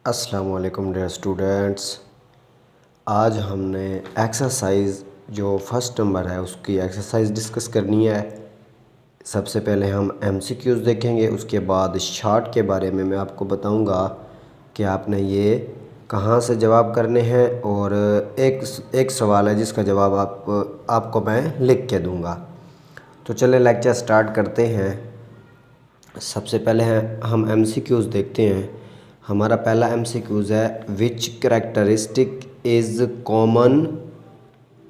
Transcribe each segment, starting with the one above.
अस्सलाम वालेकुम dear students. आज हमने एक्सरसाइज जो फर्स्ट नंबर है उसकी एक्सरसाइज डिस्कस करनी है। सबसे पहले हम एमसीक्यूज़ देखेंगे, उसके बाद शार्ट के बारे में मैं आपको बताऊंगा कि आपने ये कहाँ से जवाब करने हैं, और एक सवाल है जिसका जवाब आपको मैं लिख के दूंगा। तो चले लेक्चर स्टार्ट करते हैं। सबसे पहले हम एमसीक्यूज़ देखते हैं। हमारा पहला एमसीक्यूज़ है, which characteristic is common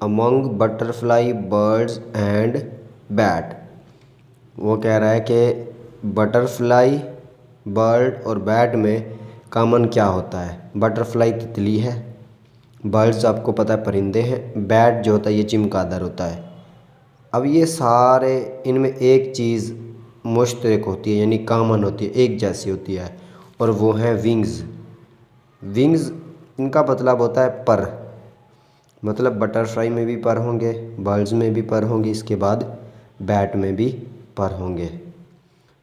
among butterfly, birds and bat. वो कह रहा है कि बटरफ्लाई, बर्ड और बैट में कॉमन क्या होता है। बटरफ्लाई तितली है, बर्ड्स आपको पता है परिंदे हैं, बैट जो होता है ये चमगादड़ होता है। अब ये सारे इनमें एक चीज़ मुश्तरक होती है, यानी कॉमन होती है, एक जैसी होती है, और वो है विंग्स। विंग्स इनका मतलब होता है पर, मतलब बटरफ्लाई में भी पर होंगे, बर्ड्स में भी पर होंगे, इसके बाद बैट में भी पर होंगे।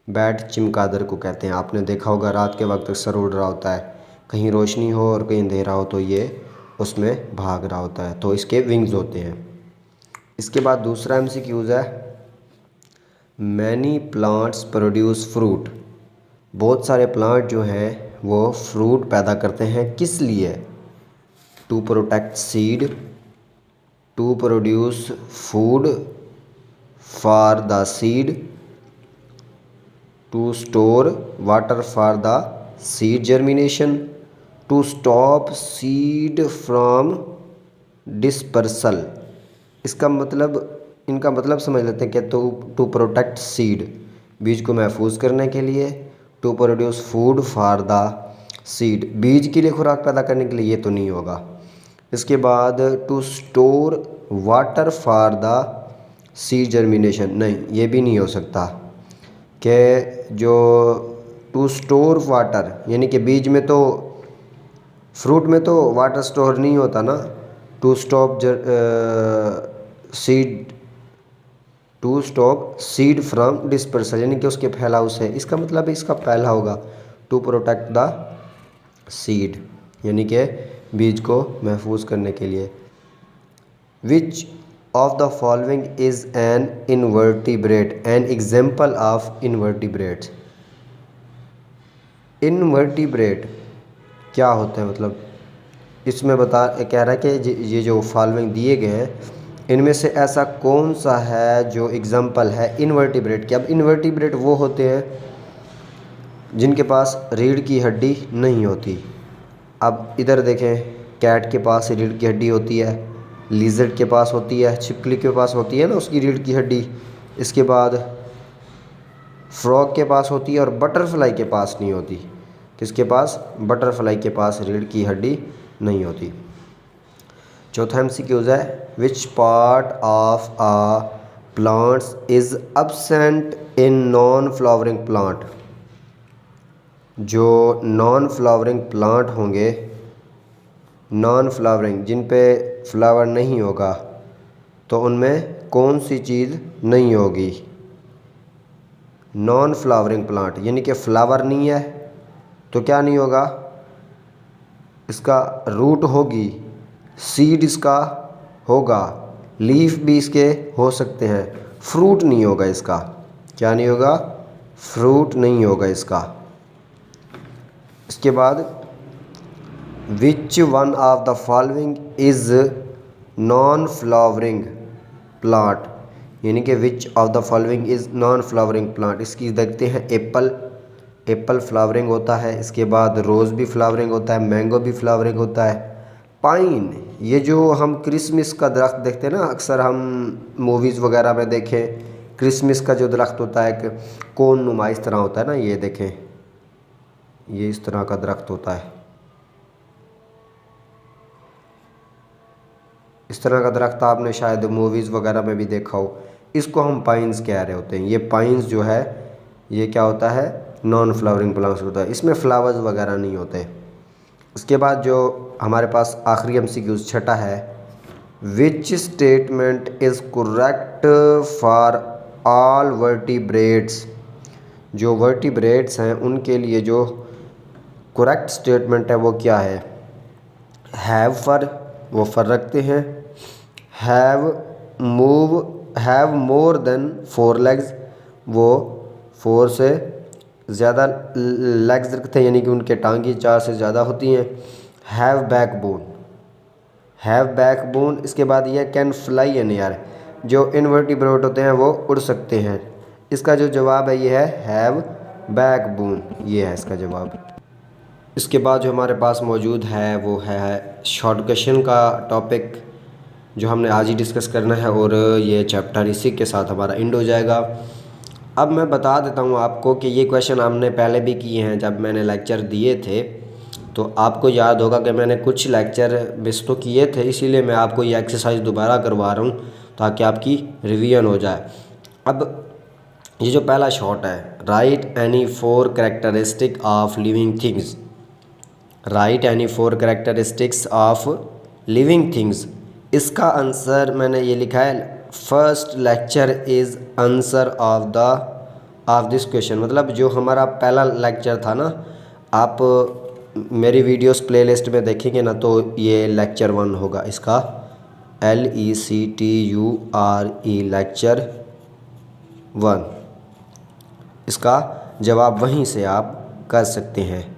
बैट चमगादड़ को कहते हैं। आपने देखा होगा रात के वक्त अक्सर उड़ रहा होता है, कहीं रोशनी हो और कहीं अंधेरा हो तो ये उसमें भाग रहा होता है, तो इसके विंग्स होते हैं। इसके बाद दूसरा एमसीक्यूज़ है, मैनी प्लांट्स प्रोड्यूस फ्रूट। बहुत सारे प्लांट जो हैं वो फ्रूट पैदा करते हैं, किस लिए? To protect seed, to produce food for the seed, to store water for the seed germination, to stop seed from dispersal. इसका मतलब, इनका मतलब समझ लेते हैं कि टू प्रोटेक्ट सीड, बीज को महफूज करने के लिए, to produce food for the seed, बीज के लिए खुराक पैदा करने के लिए, ये तो नहीं होगा। इसके बाद to store water for the seed germination, नहीं ये भी नहीं हो सकता। कि जो टू स्टोर वाटर, यानी कि बीज में तो, फ्रूट में तो वाटर स्टोर नहीं होता ना। To stop seed, to stop seed from dispersal, यानी कि उसके फैलाव से, इसका मतलब इसका पहला होगा टू प्रोटेक्ट द सीड, यानी कि बीज को महफूज करने के लिए। Which of the following is an invertebrate, an example of invertebrates. Invertebrate क्या होते हैं, मतलब इसमें कह रहा है कि ये जो फॉलोइंग दिए गए हैं इनमें से ऐसा कौन सा है जो एग्जाम्पल है इनवर्टिब्रेट की। अब इनवर्टिब्रेट वो होते हैं जिनके पास रीढ़ की हड्डी नहीं होती। अब इधर देखें, कैट के पास रीढ़ की हड्डी होती है, लिजर्ड के पास होती है, छिपकली के पास होती है ना उसकी रीढ़ की हड्डी, इसके बाद फ्रॉग के पास होती है, और बटरफ्लाई के पास नहीं होती। किसके पास? बटरफ्लाई के पास रीढ़ की हड्डी नहीं होती। चौथा एमसीक्यूज़ है, which part of a plants is absent in non flowering plant. जो नॉन फ्लावरिंग प्लांट होंगे, नॉन फ्लावरिंग जिन पे फ्लावर नहीं होगा, तो उनमें कौन सी चीज़ नहीं होगी? नॉन फ्लावरिंग प्लांट यानी कि फ्लावर नहीं है तो क्या नहीं होगा? इसका रूट होगी, सीड इसका होगा, लीफ भी इसके हो सकते हैं, फ्रूट नहीं होगा इसका। क्या नहीं होगा? फ्रूट नहीं होगा इसका। इसके बाद which one of the following is non flowering plant, यानी कि which of the following is non flowering plant. इसकी देखते हैं, एप्पल, एप्पल फ्लावरिंग होता है, इसके बाद रोज़ भी फ्लावरिंग होता है, मैंगो भी फ्लावरिंग होता है, पाइन, ये जो हम क्रिसमस का दरख्त देखते हैं ना, अक्सर हम मूवीज़ वगैरह में देखें, क्रिसमस का जो दरख्त होता है कि कोन नुमा इस तरह होता है ना, ये देखें, ये इस तरह का दरख्त होता है, इस तरह का दरख्त आपने शायद मूवीज़ वगैरह में भी देखा हो, इसको हम पाइन्स कह रहे होते हैं। ये पाइन्स जो है ये क्या होता है? नॉन फ्लावरिंग प्लांट्स होता है, इसमें फ्लावर्स वगैरह नहीं होते। उसके बाद जो हमारे पास आखिरी एमसीक्यूज़ छठा है, which statement is correct for all vertebrates. जो वर्टिब्रेट्स हैं उनके लिए जो करेक्ट स्टेटमेंट है वो क्या है? हैव फर, वो फर रखते हैं। हैव मोर देन 4 लेग्स, वो 4 से ज़्यादा लेग्स रखते हैं, यानी कि उनके टांगी 4 से ज़्यादा होती हैं। हैव बैकबोन, इसके बाद ये कैन फ्लाई एन एयर, जो इनवर्टिब्रेट होते हैं वो उड़ सकते हैं। इसका जो जवाब है ये है हैव बैकबोन, ये है इसका जवाब। इसके बाद जो हमारे पास मौजूद है वो है शॉर्ट क्वेश्चन का टॉपिक, जो हमने आज ही डिस्कस करना है, और ये चैप्टर इसी के साथ हमारा एंड हो जाएगा। अब मैं बता देता हूँ आपको कि ये क्वेश्चन हमने पहले भी किए हैं जब मैंने लेक्चर दिए थे, तो आपको याद होगा कि मैंने कुछ लेक्चर मिस तो किए थे, इसीलिए मैं आपको ये एक्सरसाइज दोबारा करवा रहा हूँ ताकि आपकी रिवीजन हो जाए। अब ये जो पहला शॉर्ट है, right any 4 characteristic of living things, right any 4 characteristics of living things, इसका आंसर मैंने ये लिखा है first lecture is answer of this question. मतलब जो हमारा पहला लेक्चर था ना, आप मेरी वीडियोस प्लेलिस्ट में देखेंगे ना, तो ये लेक्चर 1 होगा इसका, LECTURE लेक्चर 1। इसका जवाब वहीं से आप कर सकते हैं।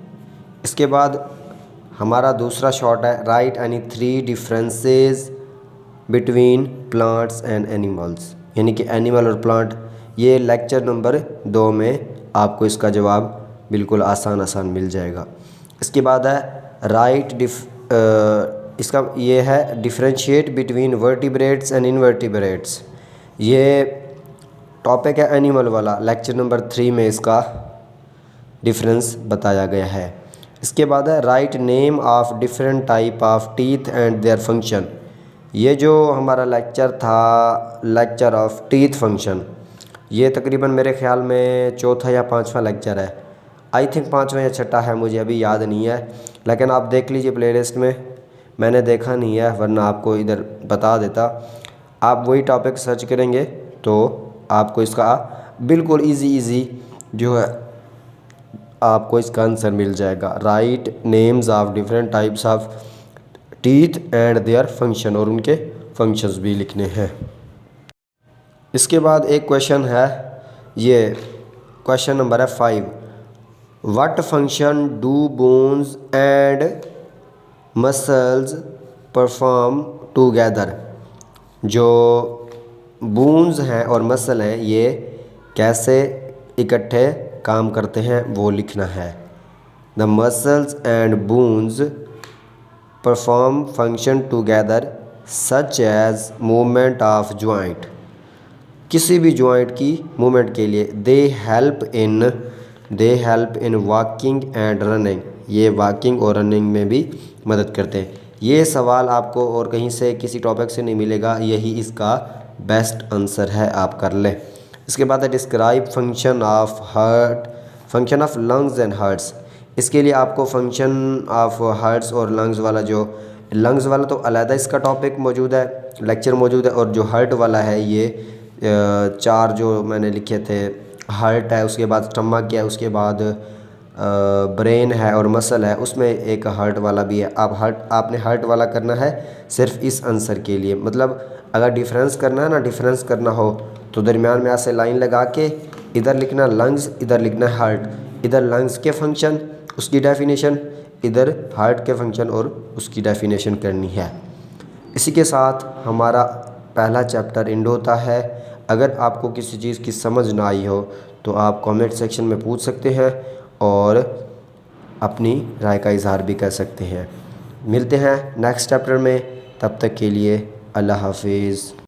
इसके बाद हमारा दूसरा शॉर्ट है, right any 3 differences between plants and animals, यानी कि एनिमल और प्लांट। ये लेक्चर नंबर 2 में आपको इसका जवाब बिल्कुल आसान मिल जाएगा। इसके बाद है इसका ये है differentiate between vertebrates and invertebrates, ये टॉपिक है एनिमल वाला, लेक्चर नंबर 3 में इसका डिफरेंस बताया गया है। इसके बाद है write name of different type of teeth and their function, ये जो हमारा लेक्चर था लेक्चर ऑफ टीथ फंक्शन, ये तकरीबन मेरे ख्याल में चौथा या 5वां लेक्चर है, आई थिंक 5वां या 6ठा है, मुझे अभी याद नहीं है, लेकिन आप देख लीजिए प्लेलिस्ट में, मैंने देखा नहीं है वरना आपको इधर बता देता। आप वही टॉपिक सर्च करेंगे तो आपको इसका बिल्कुल इजी जो है आपको इसका आंसर मिल जाएगा। Right names of different types of teeth and their function, और उनके फंक्शंस भी लिखने हैं। इसके बाद एक क्वेश्चन है, ये क्वेश्चन नंबर है 5, what function do bones and muscles perform together, जो बोन्स हैं और मसल हैं ये कैसे इकट्ठे काम करते हैं वो लिखना है। The muscles and bones perform function together such as movement of joint, किसी भी जॉइंट की मूवमेंट के लिए। They help in walking and running, ये वॉकिंग और रनिंग में भी मदद करते हैं। ये सवाल आपको और कहीं से किसी टॉपिक से नहीं मिलेगा, यही इसका बेस्ट आंसर है, आप कर लें। इसके बाद है describe function of lungs and hearts, इसके लिए आपको फंक्शन ऑफ हार्ट्स और लंग्स वाला, जो लंग्स वाला तो अलग इसका टॉपिक मौजूद है, लेक्चर मौजूद है, और जो हार्ट वाला है ये 4 जो मैंने लिखे थे, हार्ट है, उसके बाद स्टमक है, उसके बाद ब्रेन है और मसल है, उसमें एक हार्ट वाला भी है। आपने हार्ट वाला करना है सिर्फ इस आंसर के लिए। मतलब अगर डिफरेंस करना है ना, डिफरेंस करना हो तो दरमियान में ऐसे लाइन लगा के इधर लिखना लंग्स, इधर लिखना हार्ट, इधर लंग्स के फंक्शन उसकी डेफिनेशन, इधर हार्ट के फंक्शन और उसकी डेफिनेशन करनी है। इसी के साथ हमारा पहला चैप्टर एंड होता है। अगर आपको किसी चीज़ की समझ ना आई हो तो आप कमेंट सेक्शन में पूछ सकते हैं और अपनी राय का इजहार भी कर सकते हैं। मिलते हैं नेक्स्ट चैप्टर में, तब तक के लिए अल्लाह हाफिज़।